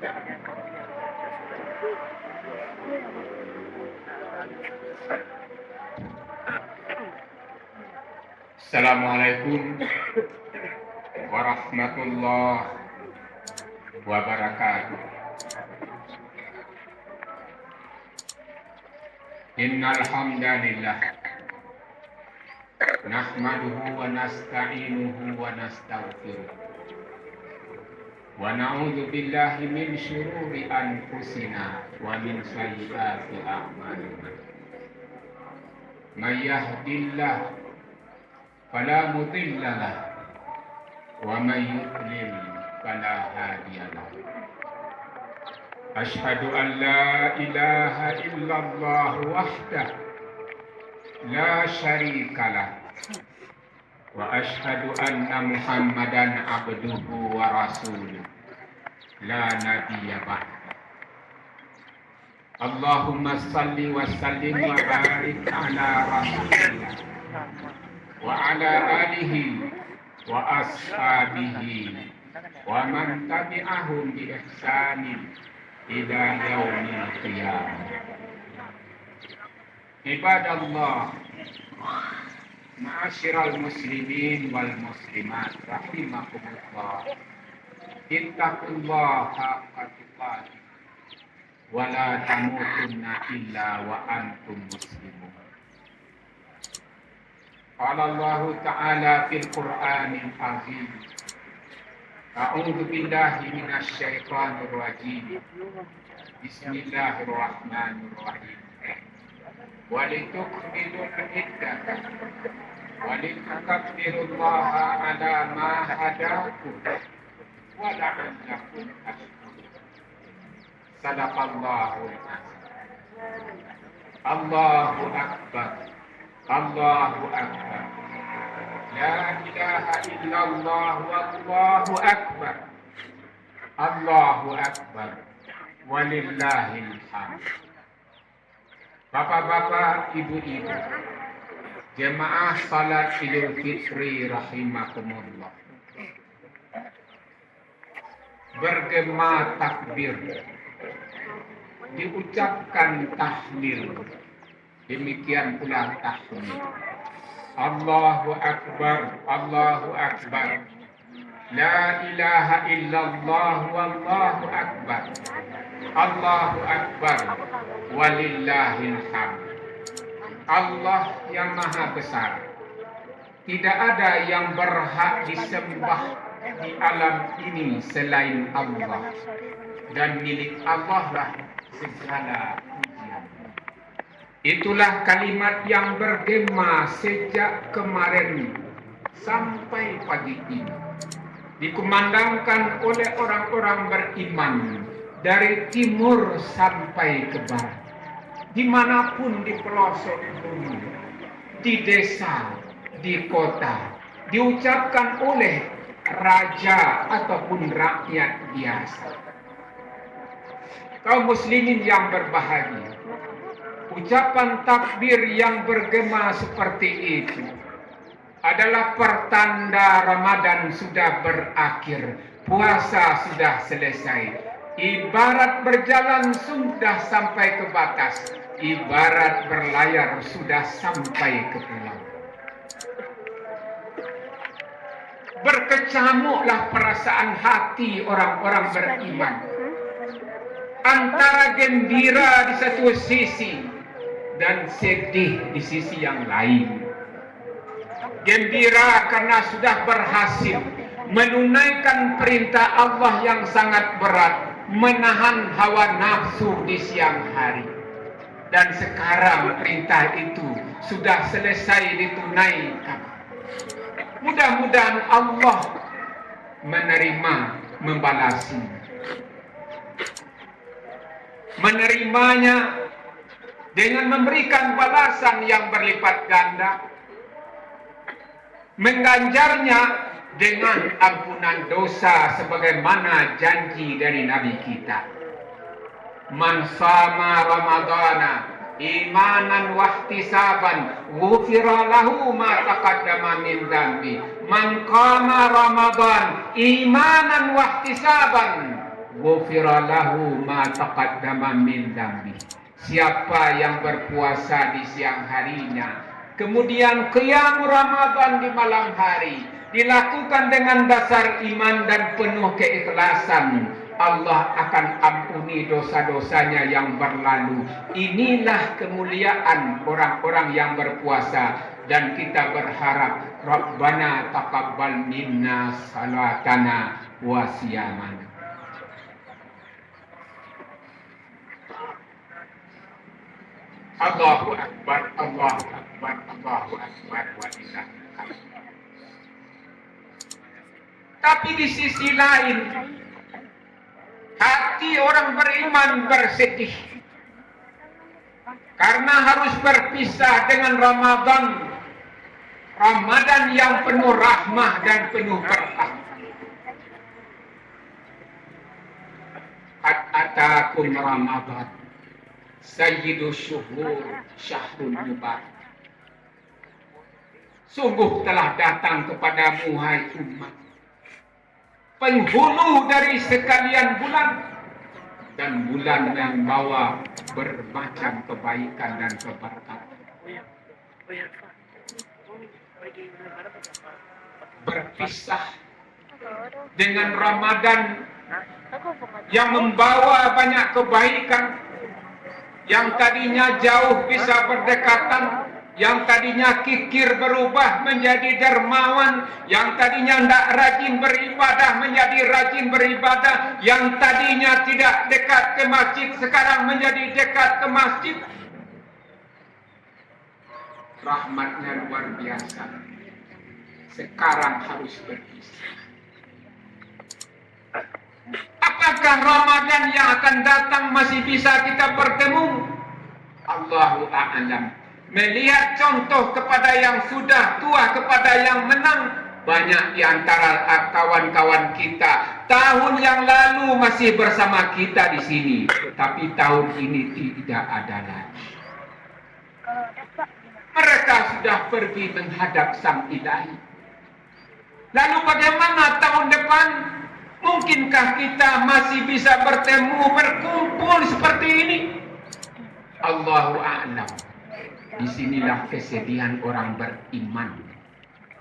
Assalamualaikum warahmatullahi wabarakatuh. Innal hamdalillah nahmaduhu wa nasta'inuhu wa nastaghfiruh wa na'udzu billahi min syururi anfusina wa min sayyiati a'malina. May yahdihillahu fala mudilla lahu wa may yudlil fala hadiya lahu. Asyhadu an la ilaha illallah wahdahu la syarika lah wa asyhadu anna Muhammadan abduhu wa rasuluh la nabiyya ba'd. Allahumma salli wa sallim wa barik ala rasulillah wa ala alihi wa ashabihi wa man tabi'ahum bi ihsanin ila yaumil qiyamah. Ibadallah, ma'asyiral muslimin wal muslimat rahimakumullah. Ittaqullaha haqqa tuqatih wa la tamutunna illa wa antum muslimun. Qala Allah Ta'ala fil Qur'anil Azim. A'udzu billahi minasy syaithanir rajim. Bismillahirrahmanirrahim. Wa litukmilul iddata wa litukabbirullaha ala ma hadakum wa la'allakum tashkurun. Sadaqallahul azim. Allahu akbar. Allahu akbar. La ilaha illallah wallahu akbar. Allahu akbar. Walillahil hamd. Bapak-bapak, ibu-ibu, jemaah salat Idul Fitri rahimakumullah. Bergema takbir, diucapkan tahlil, demikian pula tahmid. Allahu akbar, Allahu akbar. La ilaha illallah wallahu akbar. Allahu akbar walillahil hamd. Allah yang maha besar. Tidak ada yang berhak disembah di alam ini selain Allah. Dan milik Allah lah segala pujian. Itulah kalimat yang bergema sejak kemarin sampai pagi ini. Dikumandangkan oleh orang-orang beriman dari timur sampai ke barat. Dimanapun di pelosok bumi, di desa, di kota, diucapkan oleh raja ataupun rakyat biasa. Kaum muslimin yang berbahagia, ucapan takbir yang bergema seperti itu adalah pertanda Ramadan sudah berakhir, puasa sudah selesai. Ibarat berjalan sudah sampai ke batas, ibarat berlayar sudah sampai ke pulau. Berkecamuklah perasaan hati orang-orang beriman, antara gembira di satu sisi dan sedih di sisi yang lain. Gembira karena sudah berhasil menunaikan perintah Allah yang sangat berat, menahan hawa nafsu di siang hari. Dan sekarang perintah itu sudah selesai ditunaikan. Mudah-mudahan Allah menerima, membalasi. Menerimanya dengan memberikan balasan yang berlipat ganda. Mengganjarnya dengan ampunan dosa sebagaimana janji dari Nabi kita. Man sama Ramadana imanan wahtisaban ghufira lahu ma taqaddama min dzambi. Man qama Ramadan imanan wahtisaban ghufira lahu ma taqaddama min dzambi. Siapa yang berpuasa di siang harinya, kemudian qiyam Ramadan di malam hari, dilakukan dengan dasar iman dan penuh keikhlasan, Allah akan ampuni dosa-dosanya yang berlalu. Inilah kemuliaan orang-orang yang berpuasa, dan kita berharap Rabbana taqabbal minna salatana wa siyamana. Allahu Akbar, Allahu Akbar, Allahu Akbar wa lillahil hamd. Tapi di sisi lain, hati orang beriman bersedih karena harus berpisah dengan Ramadan yang penuh rahmah dan penuh berkah. Qad atakum Ramadan sayyidus syuhur syahrul mubarak. Sungguh telah datang kepadamu hai umat, penghulu dari sekalian bulan, dan bulan yang membawa bermacam kebaikan dan keberkatan. Berpisah dengan Ramadan yang membawa banyak kebaikan, yang tadinya jauh bisa berdekatan, yang tadinya kikir berubah menjadi dermawan, yang tadinya tidak rajin beribadah menjadi rajin beribadah, yang tadinya tidak dekat ke masjid sekarang menjadi dekat ke masjid. Rahmatnya luar biasa. Sekarang harus berpisah. Apakah Ramadan yang akan datang masih bisa kita bertemu? Allahu a'lam. Melihat contoh kepada yang sudah tua, kepada yang menang, banyak di antara kawan-kawan kita tahun yang lalu masih bersama kita di sini, tapi tahun ini tidak ada lagi. Mereka sudah pergi menghadap Sang Ilahi. Lalu bagaimana tahun depan? Mungkinkah kita masih bisa bertemu, berkumpul seperti ini? Allahu a'lam. Disinilah kesedihan orang beriman,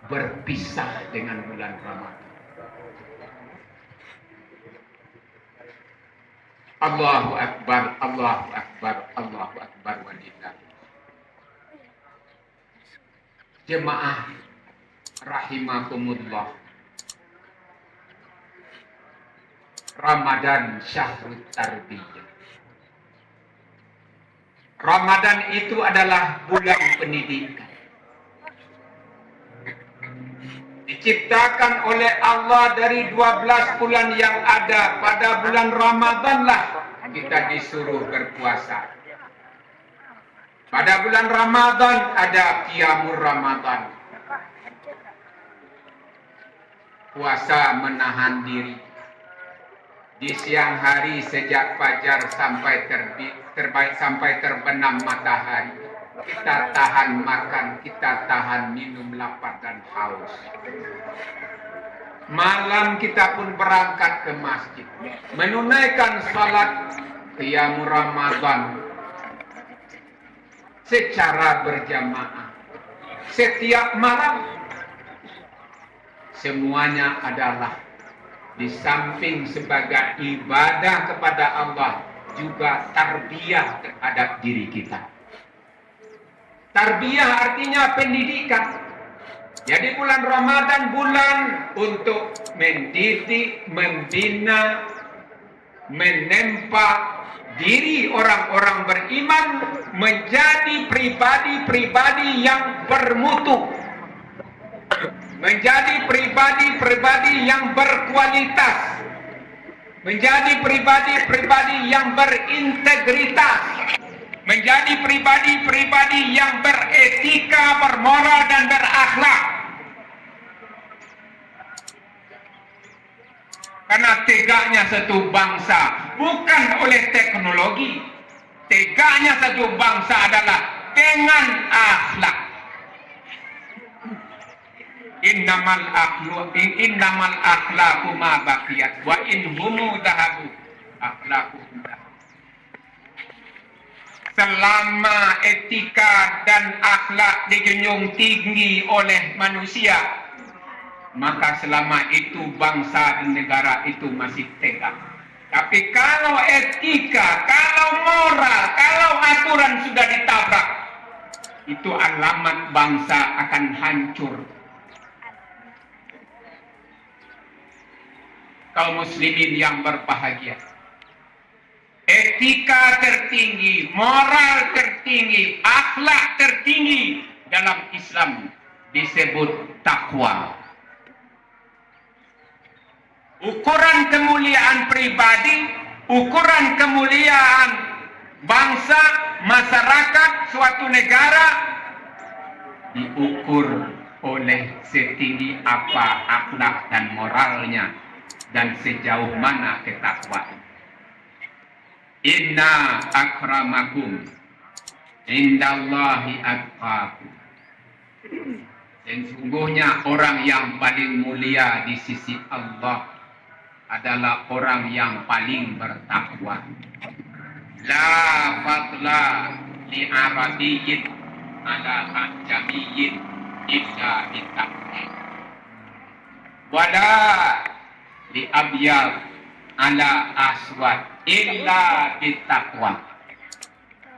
berpisah dengan bulan Ramadan. Allahu Akbar, Allahu Akbar, Allahu Akbar walillah. Jemaah rahimakumullah. Ramadan syahrul tarbiyah. Ramadan itu adalah bulan pendidikan. Diciptakan oleh Allah dari 12 bulan yang ada. Pada bulan Ramadanlah kita disuruh berpuasa. Pada bulan Ramadan ada qiyamul Ramadan. Puasa menahan diri. Di siang hari sejak fajar sampai terbit, sampai terbenam matahari, kita tahan makan, kita tahan minum, lapar dan haus. Malam kita pun berangkat ke masjid, menunaikan salat qiyamul Ramadan secara berjamaah setiap malam. Semuanya adalah di samping sebagai ibadah kepada Allah, juga tarbiyah terhadap diri kita. Tarbiyah artinya pendidikan. Jadi bulan Ramadan bulan untuk mendidik, membina, menempa diri orang-orang beriman menjadi pribadi-pribadi yang bermutu, menjadi pribadi-pribadi yang berkualitas, menjadi pribadi-pribadi yang berintegritas, menjadi pribadi-pribadi yang beretika, bermoral dan berakhlak. Karena tegaknya satu bangsa bukan oleh teknologi, tegaknya satu bangsa adalah dengan akhlak. Innamal akhlaqu ma baqiyat wa in humu dhahabu akhlaquhum. Selama etika dan akhlak dijunjung tinggi oleh manusia, maka selama itu bangsa dan negara itu masih tegak. Tapi kalau etika, kalau moral, kalau aturan sudah ditabrak, itu alamat bangsa akan hancur. Kaum muslimin yang berbahagia, etika tertinggi, moral tertinggi, akhlak tertinggi dalam Islam disebut takwa. Ukuran kemuliaan pribadi, ukuran kemuliaan bangsa, masyarakat, suatu negara diukur oleh setinggi apa akhlak dan moralnya dan sejauh mana ketakwaan. Inna akramakum indallahi atqakum. Dan sungguhnya orang yang paling mulia di sisi Allah adalah orang yang paling bertakwa. La fadla li arabiyyin ala ajamiyyin illa bittaqwa. Wala li abyad ala aswad illa bittaqwa.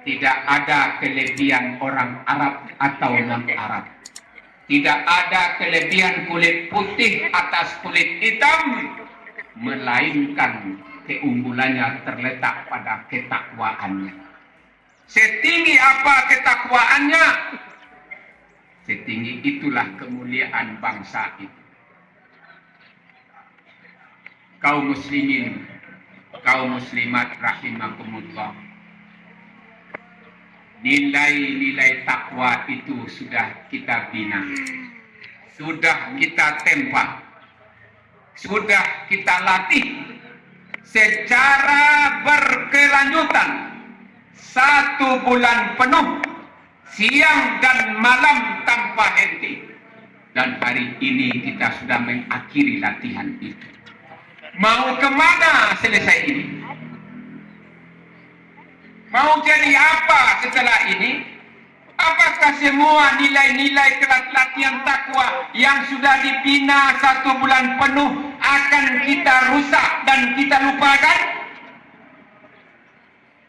Tidak ada kelebihan orang Arab atau non-Arab. Tidak ada kelebihan kulit putih atas kulit hitam, melainkan keunggulannya terletak pada ketakwaannya. Setinggi apa ketakwaannya, setinggi itulah kemuliaan bangsa itu. Kaum muslimin, kaum muslimat rahimakumullah, nilai-nilai takwa itu sudah kita bina, sudah kita tempa, sudah kita latih secara berkelanjutan 1 bulan penuh, siang dan malam tanpa henti. Dan hari ini kita sudah mengakhiri latihan itu. Mau kemana selesai ini? Mau jadi apa setelah ini? Apakah semua nilai-nilai latihan takwa yang sudah dibina 1 bulan penuh akan kita rusak dan kita lupakan?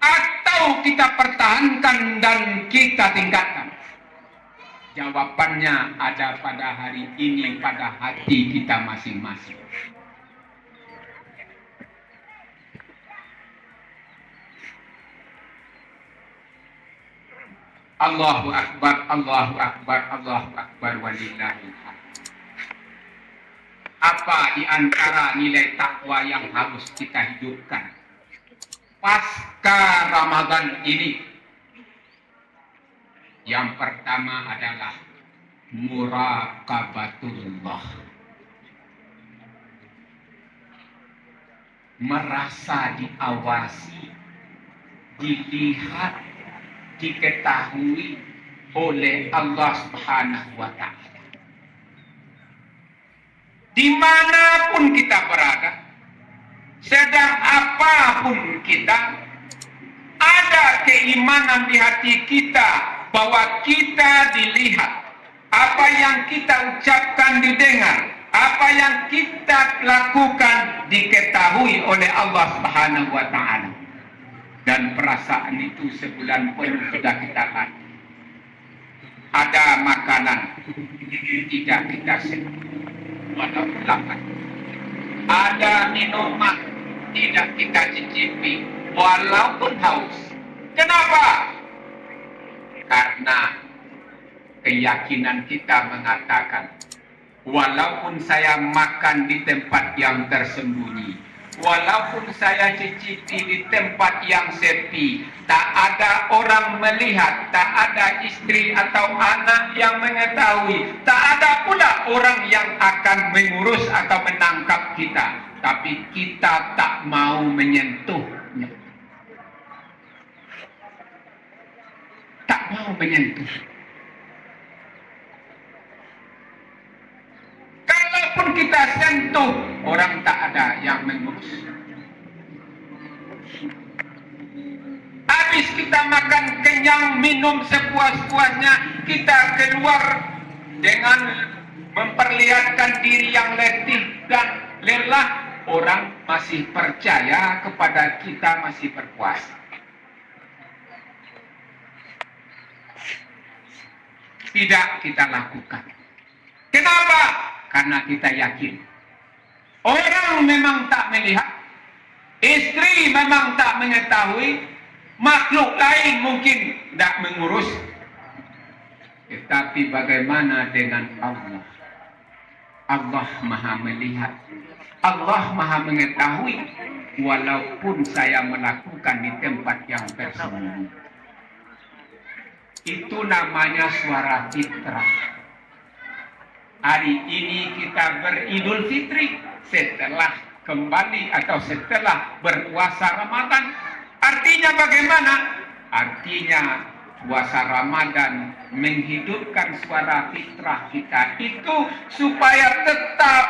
Atau kita pertahankan dan kita tingkatkan? Jawabannya ada pada hari ini, pada hati kita masing-masing. Allahu Akbar, Allahu Akbar, Allahu Akbar, walillahil hamd. Apa di antara nilai takwa yang harus kita hidupkan pasca Ramadan ini? Yang pertama adalah muraqabatullah. Merasa diawasi, dilihat, diketahui oleh Allah Subhanahu wa Ta'ala. Dimanapun kita berada, sedang apapun kita, ada keimanan di hati kita bahwa kita dilihat, apa yang kita ucapkan didengar, apa yang kita lakukan diketahui oleh Allah Subhanahu wa Ta'ala. Dan perasaan itu sebulan penuh sudah kita latih. Ada makanan tidak kita sentuh, walaupun lapar. Ada minuman tidak kita cicipi, walaupun haus. Kenapa? Karena keyakinan kita mengatakan, walaupun saya makan di tempat yang tersembunyi, walaupun saya cicipi di tempat yang sepi, tak ada orang melihat, tak ada istri atau anak yang mengetahui, tak ada pula orang yang akan mengurus atau menangkap kita, tapi kita tak mau menyentuhnya. Tak mau menyentuh. Kalaupun kita sentuh, orang tak ada yang mengurus. Habis kita makan kenyang, minum sepuas-puasnya, kita keluar dengan memperlihatkan diri yang letih dan lelah. Orang masih percaya kepada kita masih berpuasa. Tidak kita lakukan. Kenapa? Karena kita yakin. Orang memang tak melihat, istri memang tak mengetahui, makhluk lain mungkin tidak mengurus. Tetapi bagaimana dengan Allah? Allah Maha melihat, Allah Maha mengetahui, walaupun saya melakukan di tempat yang tersembunyi. Itu namanya suara fitrah. Hari ini kita beridul fitri setelah kembali atau setelah berpuasa Ramadan. Artinya bagaimana? Artinya puasa Ramadan menghidupkan suara fitrah kita itu supaya tetap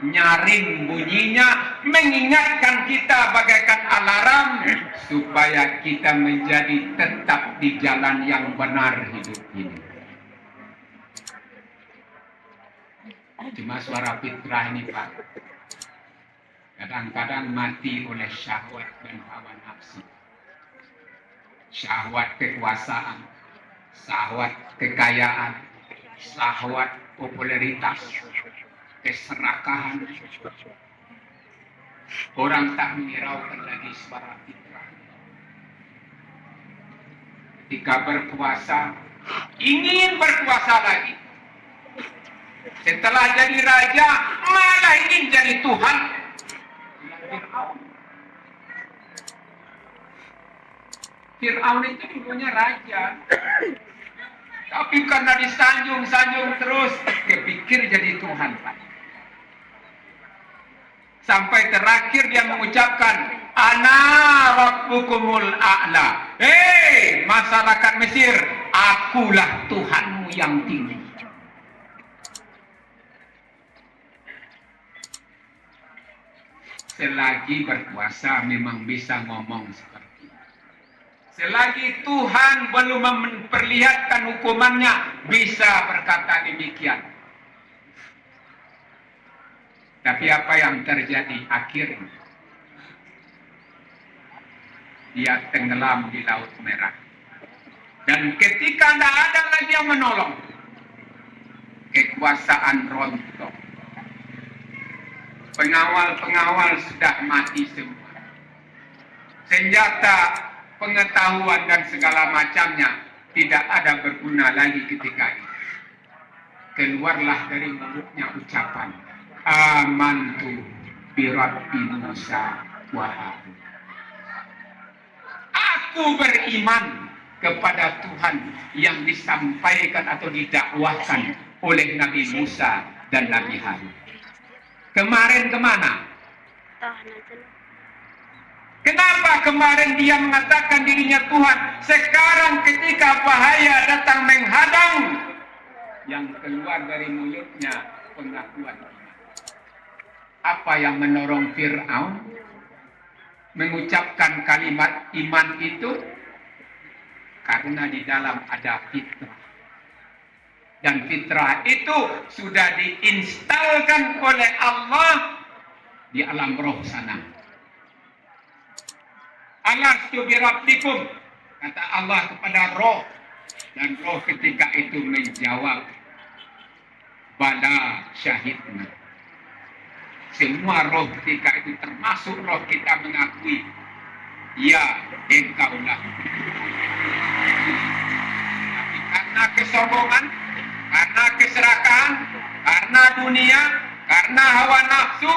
nyaring bunyinya, mengingatkan kita bagaikan alarm supaya kita menjadi tetap di jalan yang benar hidup ini. Cuma suara fitrah ini Pak, kadang-kadang mati oleh syahwat dan hawa nafsu. Syahwat kekuasaan, syahwat kekayaan, syahwat popularitas, keserakahan. Orang tak menghiraukan lagi suara fitrah. Ketika berpuasa, ingin berpuasa lagi. Setelah jadi raja, malah ingin jadi Tuhan. Fir'aun itu dulunya raja. Tapi karena disanjung-sanjung terus, kepikir jadi Tuhan, Pak. Sampai terakhir dia mengucapkan, Ana rabbukumul a'la. Hei, masyarakat Mesir, akulah Tuhanmu yang tinggi. Selagi berpuasa memang bisa ngomong seperti itu. Selagi Tuhan belum memperlihatkan hukumannya, bisa berkata demikian. Tapi apa yang terjadi akhirnya? Dia tenggelam di Laut Merah. Dan ketika tidak ada lagi yang menolong, kekuasaan rontok. Pengawal-pengawal sudah mati semua. Senjata, pengetahuan dan segala macamnya tidak ada berguna lagi ketika itu. Keluarlah dari mulutnya ucapan, Amantu bi Rabbi Musa wa Harun. Aku beriman kepada Tuhan yang disampaikan atau didakwahkan oleh Nabi Musa dan Nabi Harun. Kemarin kemana? Kenapa kemarin dia mengatakan dirinya Tuhan? Sekarang ketika bahaya datang menghadang, yang keluar dari mulutnya pengakuan iman. Apa yang mendorong Fir'aun mengucapkan kalimat iman itu? Karena di dalam ada fitrah. Dan fitrah itu sudah diinstalkan oleh Allah di alam roh sana. Alastu bi rabbikum, kata Allah kepada roh. Dan roh ketika itu menjawab, bala syahidna. Semua roh ketika itu termasuk roh kita mengakui, ya engkaulah. Tapi karena kesombongan, karena keserakahan, karena dunia, karena hawa nafsu,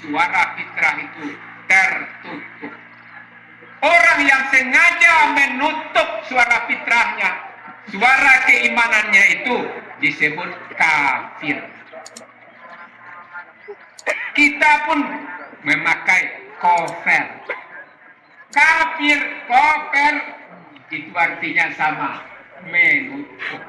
suara fitrah itu tertutup. Orang yang sengaja menutup suara fitrahnya, suara keimanannya itu disebut kafir. Kita pun memakai kafir. Kafir, kafir itu artinya sama, menutup.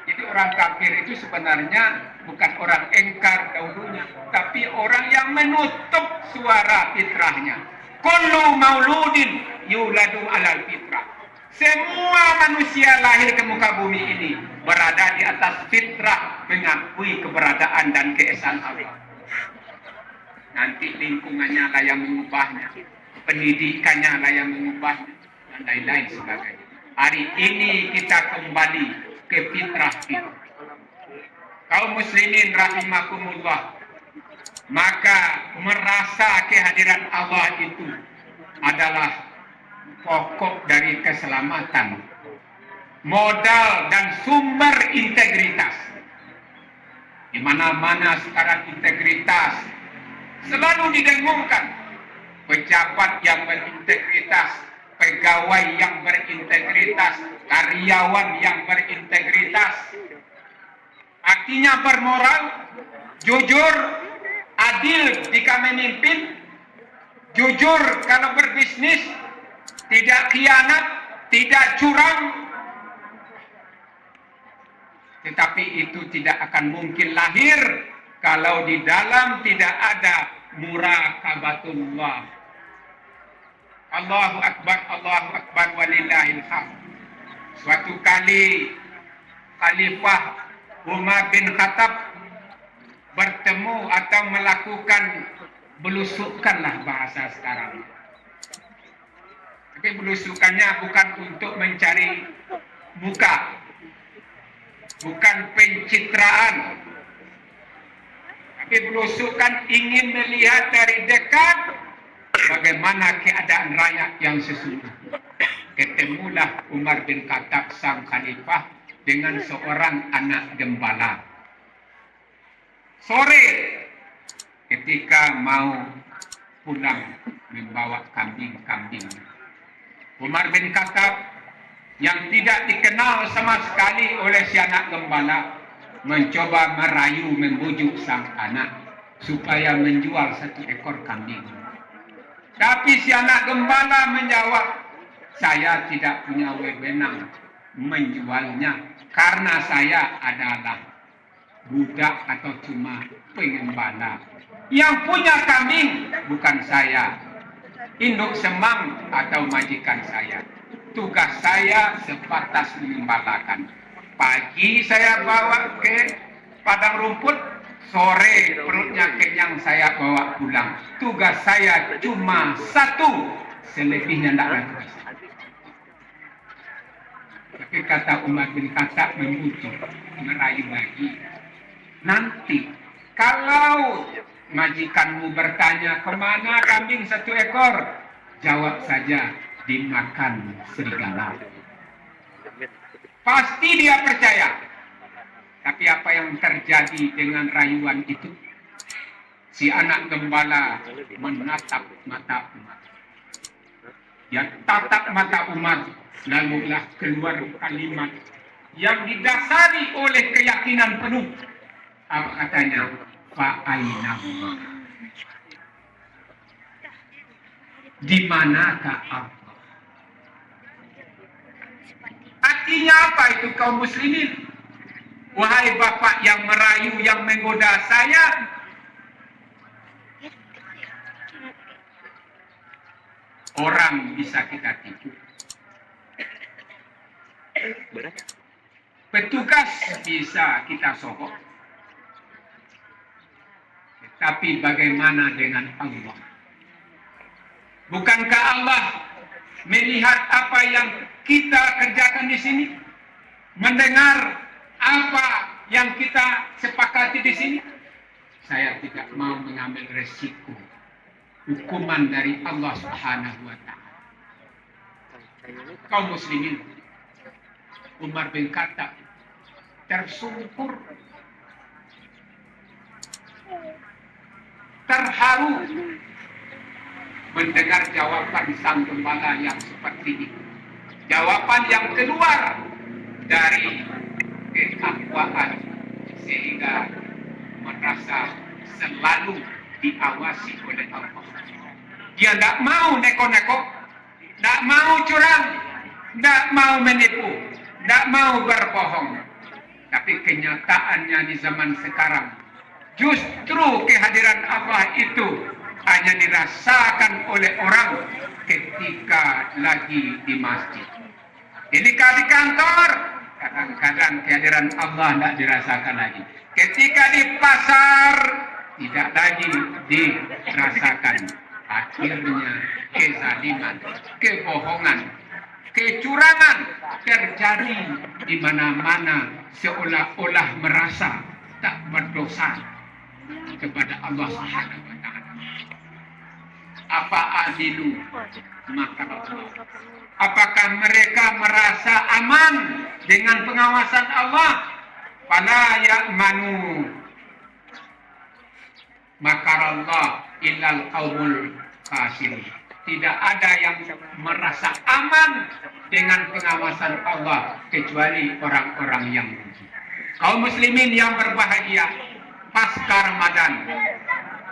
Jadi orang kafir itu sebenarnya bukan orang engkar dahulunya, tapi orang yang menutup suara fitrahnya. Kullu mauludin yuladu alal fitrah. Semua manusia lahir ke muka bumi ini berada di atas fitrah, mengakui keberadaan dan keesaan Allah. Nanti lingkungannya lah yang mengubahnya, pendidikannya lah yang mengubahnya, dan lain-lain sebagainya. Hari ini kita kembali ke fitrah kita. Kaum muslimin rahimakumullah, maka merasa kehadiran Allah itu adalah pokok dari keselamatan, modal dan sumber integritas. Di mana-mana sekarang integritas selalu didengungkan. Pejabat yang berintegritas, pegawai yang berintegritas, karyawan yang berintegritas. Artinya bermoral, jujur, adil jika memimpin, jujur kalau berbisnis, tidak khianat, tidak curang. Tetapi itu tidak akan mungkin lahir kalau di dalam tidak ada muraqabatullah. Allahu Akbar walillahil hamd. Suatu kali Khalifah Umar bin Khattab bertemu atau melakukan belusukanlah bahasa sekarang. Tapi belusukannya bukan untuk mencari muka, bukan pencitraan, tapi belusukan ingin melihat dari dekat bagaimana keadaan rakyat yang sesungguhnya. Ketemulah Umar bin Khattab sang khalifah dengan seorang anak gembala. Sore ketika mau pulang membawa kambing-kambing, Umar bin Khattab yang tidak dikenal sama sekali oleh si anak gembala mencoba merayu, membujuk sang anak supaya menjual satu ekor kambing. Tapi si anak gembala menjawab, saya tidak punya wewenang menjualnya karena saya adalah budak atau cuma pengembala. Yang punya kambing bukan saya, induk semang atau majikan saya. Tugas saya sebatas mengembalakan. Pagi saya bawa ke padang rumput, sore perutnya kenyang saya bawa pulang. Tugas saya cuma satu, selebihnya tidak ada tugas. Tapi kata Umar bin Khattab membujuk, merayu lagi. Nanti kalau majikanmu bertanya kemana kambing satu ekor, jawab saja dimakan serigala. Pasti dia percaya. Tapi apa yang terjadi dengan rayuan itu? Si anak gembala menatap mata Umar. Dia tatap mata Umar, lalulah keluar kalimat yang didasari oleh keyakinan penuh. Apa katanya? Fa'aina. Di manakah Allah? Artinya apa itu kaum muslimin? Wahai bapak yang merayu, yang menggoda saya, orang bisa kita tipu. Petugas bisa kita sogok. Tapi bagaimana dengan Allah? Bukankah Allah melihat apa yang kita kerjakan di sini? Mendengar apa yang kita sepakati di sini? Saya tidak mau mengambil resiko hukuman dari Allah Subhanahu wa Ta'ala. Kaum muslimin, Umar bin Khattab tersungkur, terharu mendengar jawaban sang gembala yang seperti ini. Jawaban yang keluar dari ketakwaan sehingga merasa selalu diawasi oleh Allah. Dia tidak mau neko-neko, tidak mau curang, tidak mau menipu, tidak mau berbohong. Tapi kenyataannya di zaman sekarang, justru kehadiran Allah itu hanya dirasakan oleh orang ketika lagi di masjid. Ketika di kantor, kadang-kadang kehadiran Allah tidak dirasakan lagi. Ketika di pasar, tidak lagi dirasakan. Akhirnya kezaliman, kebohongan, kecurangan terjadi di mana-mana, seolah-olah merasa tak berdosa kepada Allah Subhanahu wa taala. Apa adilu maka Allah? Apakah mereka merasa aman dengan pengawasan Allah? Fala ya'manu makarallah illal qaumul khasirun. Tidak ada yang merasa aman dengan pengawasan Allah kecuali orang-orang yang rugi. Kaum muslimin yang berbahagia, pasca Ramadan,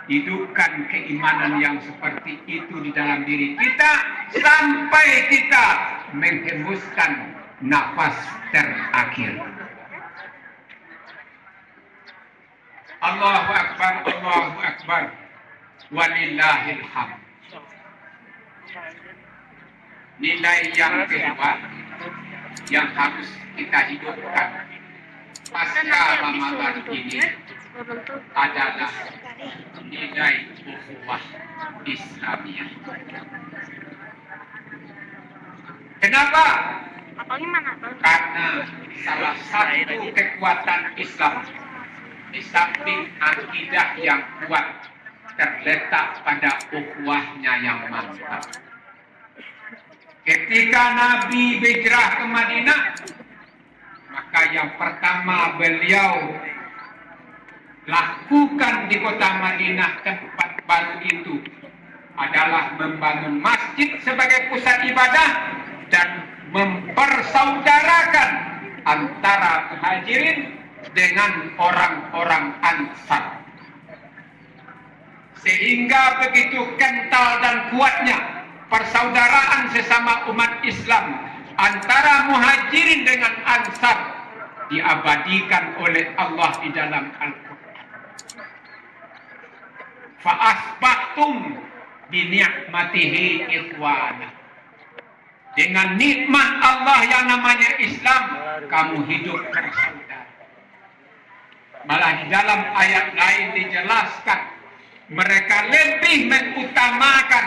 hidupkan keimanan yang seperti itu di dalam diri kita sampai kita menghembuskan nafas terakhir. Allahu Akbar, Allahu Akbar, walillahil hamd. Nilai yang kedua yang harus kita hidupkan pasca Ramadan ini adalah nilai ukhuwah Islamiyah. Kenapa? Karena salah satu kekuatan Islam di samping akidah yang kuat terletak pada ukhuwahnya yang mantap. Ketika Nabi hijrah ke Madinah, maka yang pertama beliau lakukan di kota Madinah tempat baru itu adalah membangun masjid sebagai pusat ibadah dan mempersaudarakan antara muhajirin dengan orang-orang Ansar. Sehingga begitu kental dan kuatnya persaudaraan sesama umat Islam antara muhajirin dengan Ansar diabadikan oleh Allah di dalam Al-Quran. Fa'asbahtum bini'matihi ikhwana. Dengan nikmat Allah yang namanya Islam, kamu hidup bersaudara. Malah di dalam ayat lain dijelaskan, mereka lebih mengutamakan,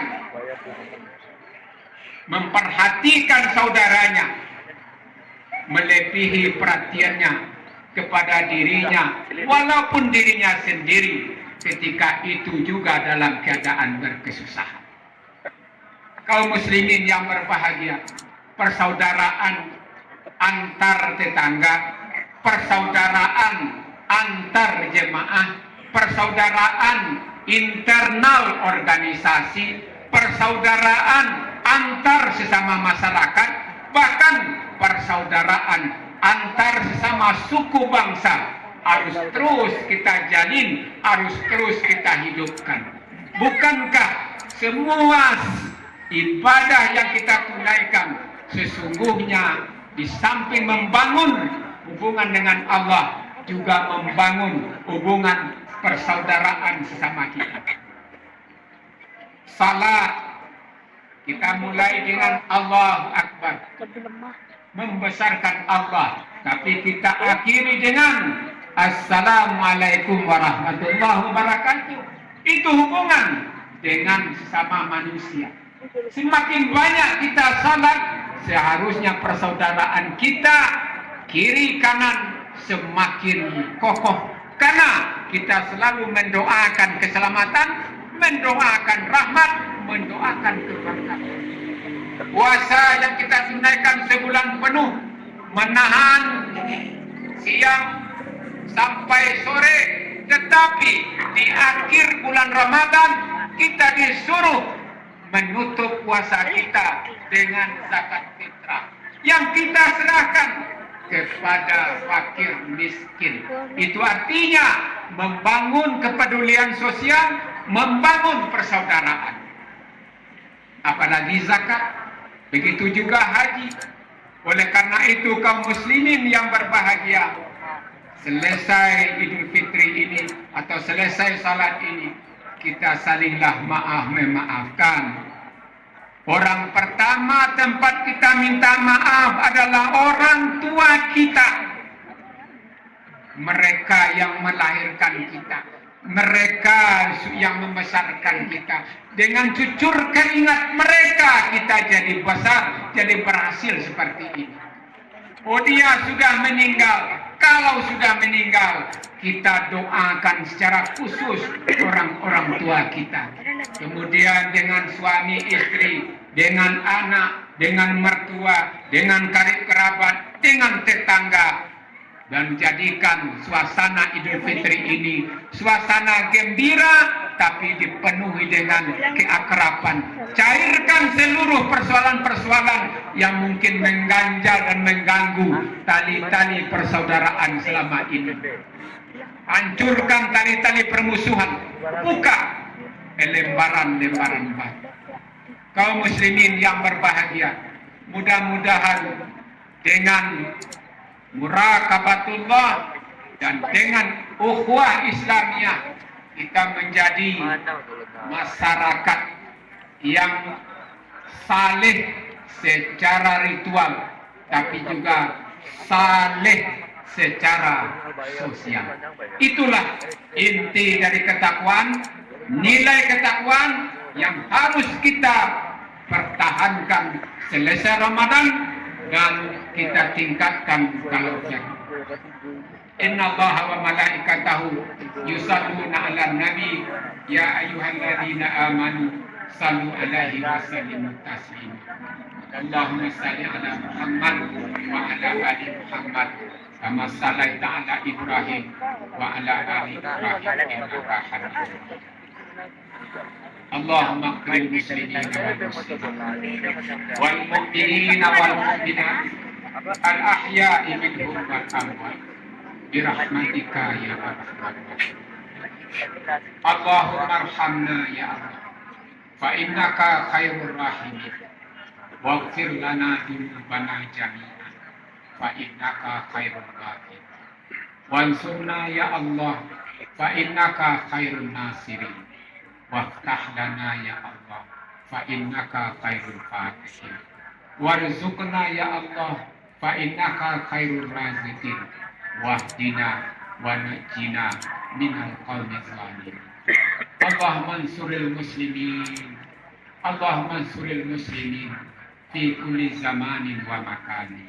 memperhatikan saudaranya, melebihi perhatiannya kepada dirinya, walaupun dirinya sendiri ketika itu juga dalam keadaan berkesusahan. Kaum muslimin yang berbahagia, persaudaraan antar tetangga, persaudaraan antar jemaah, persaudaraan internal organisasi, persaudaraan antar sesama masyarakat, bahkan persaudaraan antar sesama suku bangsa harus terus kita jalin, harus terus kita hidupkan. Bukankah semua ibadah yang kita tunaikan sesungguhnya di samping membangun hubungan dengan Allah, juga membangun hubungan persaudaraan sesama kita. Salat kita mulai dengan Allahu Akbar, membesarkan Allah, tapi kita akhiri dengan Assalamualaikum warahmatullahi wabarakatuh. Itu hubungan dengan sesama manusia. Semakin banyak kita salat, seharusnya persaudaraan kita kiri kanan semakin kokoh, karena kita selalu mendoakan keselamatan, mendoakan rahmat, mendoakan keberkatan. Puasa yang kita tunaikan sebulan penuh, menahan siang sampai sore, tetapi di akhir bulan Ramadan kita disuruh menutup puasa kita dengan zakat fitrah yang kita serahkan kepada fakir miskin. Itu artinya membangun kepedulian sosial, membangun persaudaraan. Apalagi zakat, begitu juga haji. Oleh karena itu kaum muslimin yang berbahagia, selesai Idul Fitri ini atau selesai salat ini, kita salinglah maaf memaafkan. Orang pertama tempat kita minta maaf adalah orang tua kita. Mereka yang melahirkan kita. Mereka yang membesarkan kita. Dengan jujur keringat mereka kita jadi besar, jadi berhasil seperti ini. Oh, dia sudah meninggal. Kalau sudah meninggal, kita doakan secara khusus orang-orang tua kita. Kemudian dengan suami istri, dengan anak, dengan mertua, dengan karib kerabat, dengan tetangga. Dan jadikan suasana Idul Fitri ini suasana gembira, tapi dipenuhi dengan keakraban. Cairkan seluruh persoalan-persoalan yang mungkin mengganjal dan mengganggu tali-tali persaudaraan selama ini. Hancurkan tali-tali permusuhan. Buka lembaran-lembaran baru. Kaum muslimin yang berbahagia, mudah-mudahan dengan muraqabatullah dan dengan ukhuwah Islamiyah kita menjadi masyarakat yang saleh secara ritual, tapi juga saleh secara sosial. Itulah inti dari ketakwaan, nilai ketakwaan yang harus kita pertahankan selesai Ramadan dan kita tingkatkan kalau jadi. Inna Allah wa malaikatahu yusalluna ala nabi ya ayyuhalladzina amanu sallu alaihi wa sallimu taslima. Allahumma salli ala Muhammad wa ala ali Muhammad kama sallaita ala Ibrahim wa ala ali Ibrahim innaka Hamidum Majid. Allahumma qil muslimina wal muslimin wal mu'minina wal mu'minat al ahya'i minhum wal amwat birahmatika ya arhamar rahimin. Allahumma arhamna ya Allah fa innaka khairur rahimin waghfir lana dzunubana jami'an fa innaka khairul ghafirin wansurna ya Allah fa innaka khairun nasirin waftah lana ya Allah fa innaka khairul fatihin warzuqna ya Allah fa innaka khairur raziqin wahdina wa najjina minal qaumiz zalimin. Allahumma ansuril muslimin, Allahumma ansuril muslimin fi kulli zamanin wa makanin.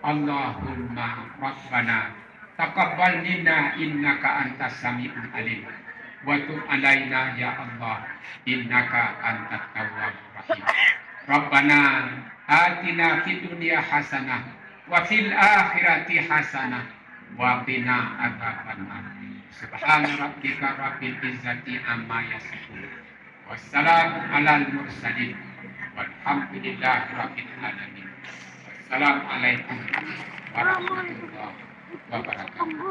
Allahumma rabbana taqabbal minna innaka antas samiul alim wa tub alaina ya Allah innaka antat tawwabur rahim. Rabbana atina fid dunya hasanah wa fil akhirati hasanah wa qina adzabannar. Subhana rabbika rabbil izzati amma yasifun. Wassalamu alal mursalin walhamdulillahi rabbil alamin. Assalamualaikum warahmatullahi wabarakatuh.